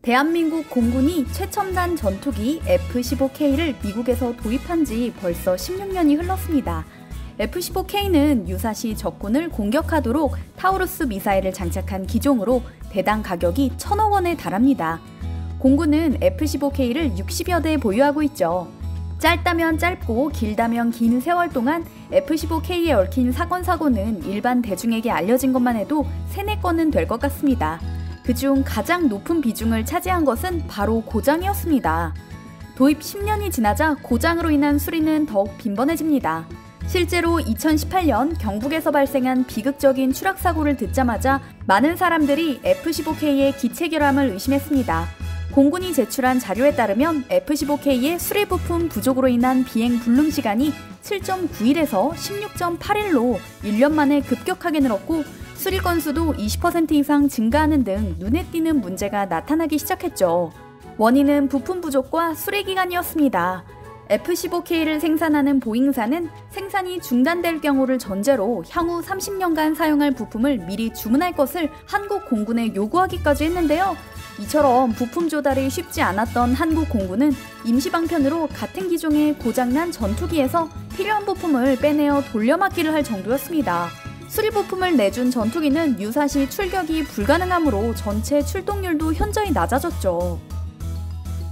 대한민국 공군이 최첨단 전투기 F-15K를 미국에서 도입한 지 벌써 16년이 흘렀습니다. F-15K는 유사시 적군을 공격하도록 타우루스 미사일을 장착한 기종으로 대당 가격이 1,000억 원에 달합니다. 공군은 F-15K를 60여 대 보유하고 있죠. 짧다면 짧고 길다면 긴 세월 동안 F-15K에 얽힌 사건은 일반 대중에게 알려진 것만 해도 3-4건은 될 것 같습니다. 그중 가장 높은 비중을 차지한 것은 바로 고장이었습니다. 도입 10년이 지나자 고장으로 인한 수리는 더욱 빈번해집니다. 실제로 2018년 경북에서 발생한 비극적인 추락사고를 듣자마자 많은 사람들이 F-15K의 기체 결함을 의심했습니다. 공군이 제출한 자료에 따르면 F-15K의 수리 부품 부족으로 인한 비행 불능 시간이 7.9일에서 16.8일로 1년 만에 급격하게 늘었고 수리 건수도 20% 이상 증가하는 등 눈에 띄는 문제가 나타나기 시작했죠. 원인은 부품 부족과 수리 기간이었습니다. F-15K를 생산하는 보잉사는 생산이 중단될 경우를 전제로 향후 30년간 사용할 부품을 미리 주문할 것을 한국 공군에 요구하기까지 했는데요. 이처럼 부품 조달이 쉽지 않았던 한국 공군은 임시방편으로 같은 기종의 고장난 전투기에서 필요한 부품을 빼내어 돌려막기를 할 정도였습니다. 수리 부품을 내준 전투기는 유사시 출격이 불가능하므로 전체 출동률도 현저히 낮아졌죠.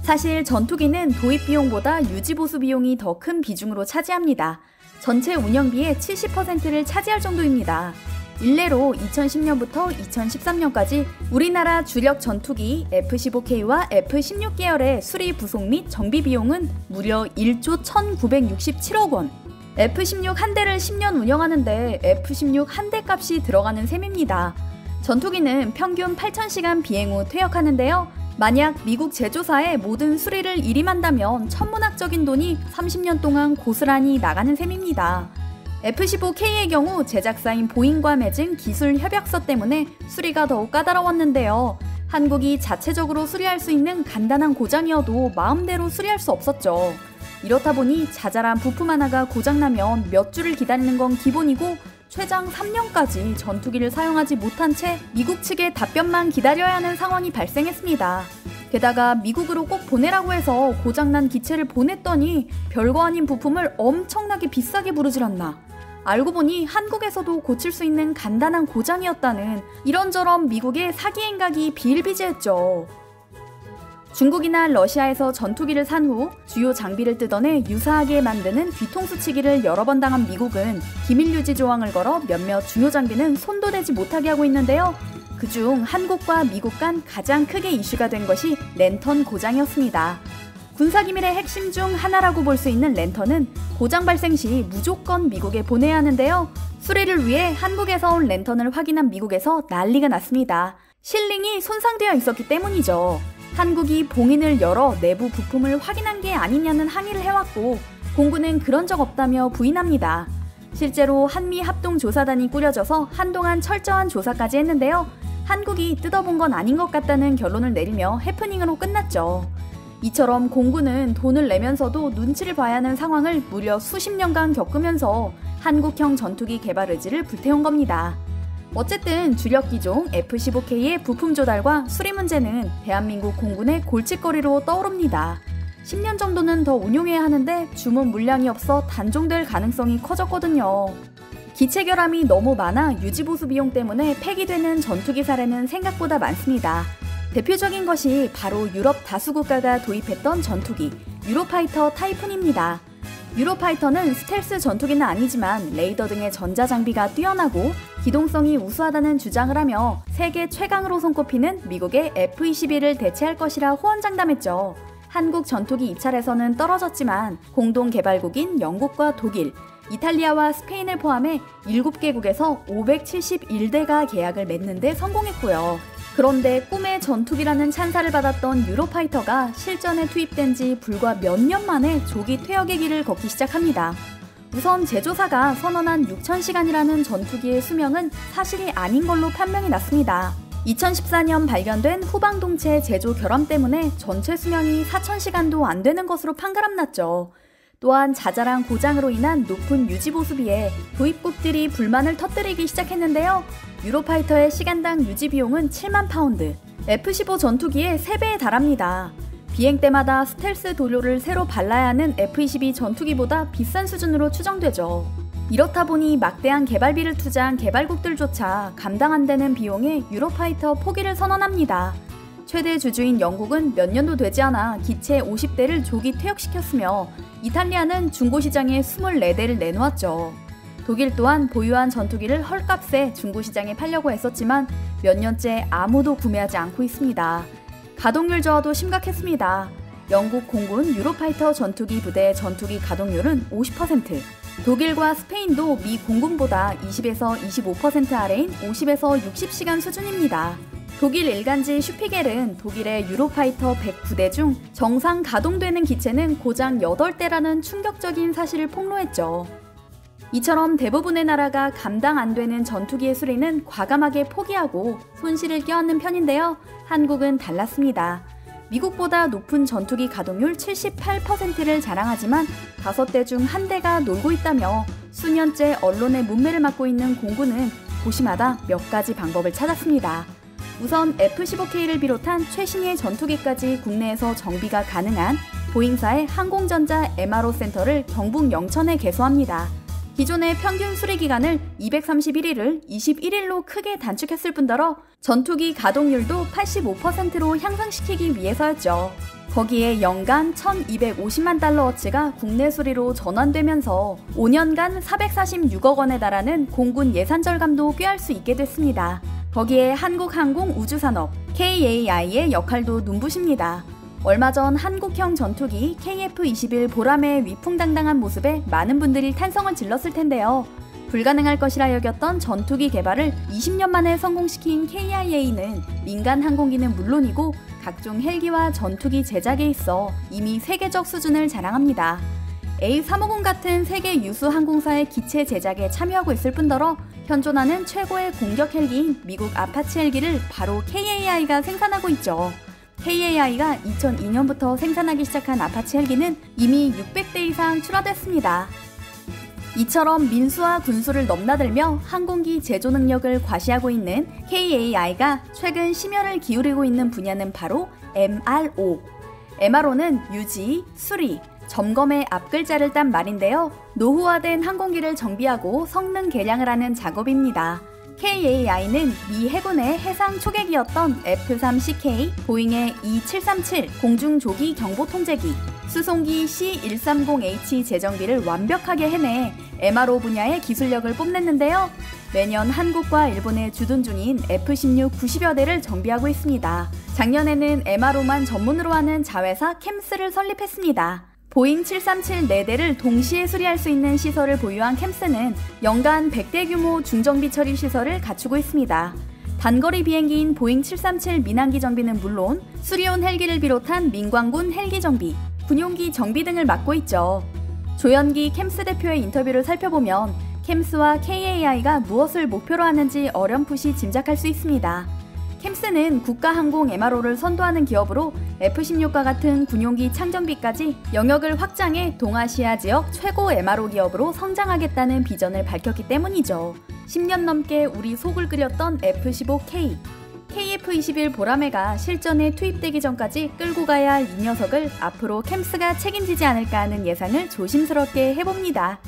사실 전투기는 도입 비용보다 유지 보수 비용이 더 큰 비중으로 차지합니다. 전체 운영비의 70%를 차지할 정도입니다. 일례로 2010년부터 2013년까지 우리나라 주력 전투기 F-15K와 F-16 계열의 수리 부속 및 정비 비용은 무려 1조 1,967억 원. F-16 한 대를 10년 운영하는데 F-16 한 대 값이 들어가는 셈입니다. 전투기는 평균 8,000시간 비행 후 퇴역하는데요. 만약 미국 제조사에 모든 수리를 일임한다면 천문학적인 돈이 30년 동안 고스란히 나가는 셈입니다. F-15K의 경우 제작사인 보잉과 맺은 기술 협약서 때문에 수리가 더욱 까다로웠는데요. 한국이 자체적으로 수리할 수 있는 간단한 고장이어도 마음대로 수리할 수 없었죠. 이렇다 보니 자잘한 부품 하나가 고장나면 몇 주를 기다리는 건 기본이고 최장 3년까지 전투기를 사용하지 못한 채 미국 측의 답변만 기다려야 하는 상황이 발생했습니다. 게다가 미국으로 꼭 보내라고 해서 고장난 기체를 보냈더니 별거 아닌 부품을 엄청나게 비싸게 부르질렀나. 알고 보니 한국에서도 고칠 수 있는 간단한 고장이었다는 이런저런 미국의 사기 행각이 비일비재했죠. 중국이나 러시아에서 전투기를 산 후 주요 장비를 뜯어내 유사하게 만드는 뒤통수치기를 여러 번 당한 미국은 기밀 유지 조항을 걸어 몇몇 중요 장비는 손도 대지 못하게 하고 있는데요. 그중 한국과 미국 간 가장 크게 이슈가 된 것이 랜턴 고장이었습니다. 군사기밀의 핵심 중 하나라고 볼 수 있는 랜턴은 고장 발생 시 무조건 미국에 보내야 하는데요. 수리를 위해 한국에서 온 랜턴을 확인한 미국에서 난리가 났습니다. 실링이 손상되어 있었기 때문이죠. 한국이 봉인을 열어 내부 부품을 확인한 게 아니냐는 항의를 해왔고 공군은 그런 적 없다며 부인합니다. 실제로 한미합동조사단이 꾸려져서 한동안 철저한 조사까지 했는데요. 한국이 뜯어본 건 아닌 것 같다는 결론을 내리며 해프닝으로 끝났죠. 이처럼 공군은 돈을 내면서도 눈치를 봐야 하는 상황을 무려 수십 년간 겪으면서 한국형 전투기 개발 의지를 불태운 겁니다. 어쨌든 주력 기종 F-15K의 부품 조달과 수리 문제는 대한민국 공군의 골칫거리로 떠오릅니다. 10년 정도는 더 운용해야 하는데 주문 물량이 없어 단종될 가능성이 커졌거든요. 기체 결함이 너무 많아 유지보수 비용 때문에 폐기되는 전투기 사례는 생각보다 많습니다. 대표적인 것이 바로 유럽 다수 국가가 도입했던 전투기 유로파이터 타이푼입니다. 유로파이터는 스텔스 전투기는 아니지만 레이더 등의 전자장비가 뛰어나고 기동성이 우수하다는 주장을 하며 세계 최강으로 손꼽히는 미국의 F-22를 대체할 것이라 호언장담했죠. 한국 전투기 입찰에서는 떨어졌지만 공동 개발국인 영국과 독일, 이탈리아와 스페인을 포함해 7개국에서 571대가 계약을 맺는 데 성공했고요. 그런데 꿈의 전투기라는 찬사를 받았던 유로파이터가 실전에 투입된 지 불과 몇 년 만에 조기 퇴역의 길을 걷기 시작합니다. 우선 제조사가 선언한 6,000시간이라는 전투기의 수명은 사실이 아닌 걸로 판명이 났습니다. 2014년 발견된 후방동체 제조 결함 때문에 전체 수명이 4,000시간도 안 되는 것으로 판가름났죠. 또한 자잘한 고장으로 인한 높은 유지보수비에 도입국들이 불만을 터뜨리기 시작했는데요. 유로파이터의 시간당 유지 비용은 7만 파운드, F-15 전투기의 3배에 달합니다. 비행 때마다 스텔스 도료를 새로 발라야 하는 F-22 전투기보다 비싼 수준으로 추정되죠. 이렇다 보니 막대한 개발비를 투자한 개발국들조차 감당 안 되는 비용에 유로파이터 포기를 선언합니다. 최대 주주인 영국은 몇 년도 되지 않아 기체 50대를 조기 퇴역시켰으며 이탈리아는 중고시장에 24대를 내놓았죠. 독일 또한 보유한 전투기를 헐값에 중고시장에 팔려고 했었지만 몇 년째 아무도 구매하지 않고 있습니다. 가동률 저하도 심각했습니다. 영국 공군 유로파이터 전투기 부대의 전투기 가동률은 50%, 독일과 스페인도 미 공군보다 20에서 25% 아래인 50에서 60시간 수준입니다. 독일 일간지 슈피겔은 독일의 유로파이터 109대 중 정상 가동되는 기체는 고작 8대라는 충격적인 사실을 폭로했죠. 이처럼 대부분의 나라가 감당 안 되는 전투기의 수리는 과감하게 포기하고 손실을 껴안는 편인데요. 한국은 달랐습니다. 미국보다 높은 전투기 가동률 78%를 자랑하지만 5대 중 1대가 놀고 있다며 수년째 언론의 문매를 맡고 있는 공군은 고심하다 몇 가지 방법을 찾았습니다. 우선 F-15K를 비롯한 최신의 전투기까지 국내에서 정비가 가능한 보잉사의 항공전자 MRO 센터를 경북 영천에 개소합니다. 기존의 평균 수리 기간을 231일을 21일로 크게 단축했을 뿐더러 전투기 가동률도 85%로 향상시키기 위해서였죠. 거기에 연간 1,250만 달러어치가 국내 수리로 전환되면서 5년간 446억 원에 달하는 공군 예산 절감도 꾀할 수 있게 됐습니다. 거기에 한국항공우주산업 KAI의 역할도 눈부십니다. 얼마 전 한국형 전투기 KF-21 보람의 위풍당당한 모습에 많은 분들이 탄성을 질렀을 텐데요. 불가능할 것이라 여겼던 전투기 개발을 20년 만에 성공시킨 KIA는 민간 항공기는 물론이고 각종 헬기와 전투기 제작에 있어 이미 세계적 수준을 자랑합니다. A350 같은 세계 유수 항공사의 기체 제작에 참여하고 있을 뿐더러 현존하는 최고의 공격 헬기인 미국 아파치 헬기를 바로 KAI가 생산하고 있죠. KAI가 2002년부터 생산하기 시작한 아파치 헬기는 이미 600대 이상 출하됐습니다. 이처럼 민수와 군수를 넘나들며 항공기 제조 능력을 과시하고 있는 KAI가 최근 심혈을 기울이고 있는 분야는 바로 MRO. MRO는 유지, 수리, 점검의 앞글자를 딴 말인데요. 노후화된 항공기를 정비하고 성능 개량을 하는 작업입니다. KAI는 미 해군의 해상 초계기였던 F-3CK, 보잉의 E-737 공중조기 경보통제기, 수송기 C-130H 재정비를 완벽하게 해내 MRO 분야의 기술력을 뽐냈는데요. 매년 한국과 일본의 주둔 중인 F-16 90여 대를 정비하고 있습니다. 작년에는 MRO만 전문으로 하는 자회사 캠스를 설립했습니다. 보잉 737 4대를 동시에 수리할 수 있는 시설을 보유한 캠스는 연간 100대 규모 중정비 처리 시설을 갖추고 있습니다. 단거리 비행기인 보잉 737 민항기 정비는 물론 수리온 헬기를 비롯한 민관군 헬기 정비, 군용기 정비 등을 맡고 있죠. 조현기 캠스 대표의 인터뷰를 살펴보면 캠스와 KAI가 무엇을 목표로 하는지 어렴풋이 짐작할 수 있습니다. 캠스는 국가항공 MRO를 선도하는 기업으로 F-16과 같은 군용기 창정비까지 영역을 확장해 동아시아 지역 최고 MRO 기업으로 성장하겠다는 비전을 밝혔기 때문이죠. 10년 넘게 우리 속을 끓였던 F-15K, KF-21 보라매가 실전에 투입되기 전까지 끌고 가야 할 이 녀석을 앞으로 캠스가 책임지지 않을까 하는 예상을 조심스럽게 해봅니다.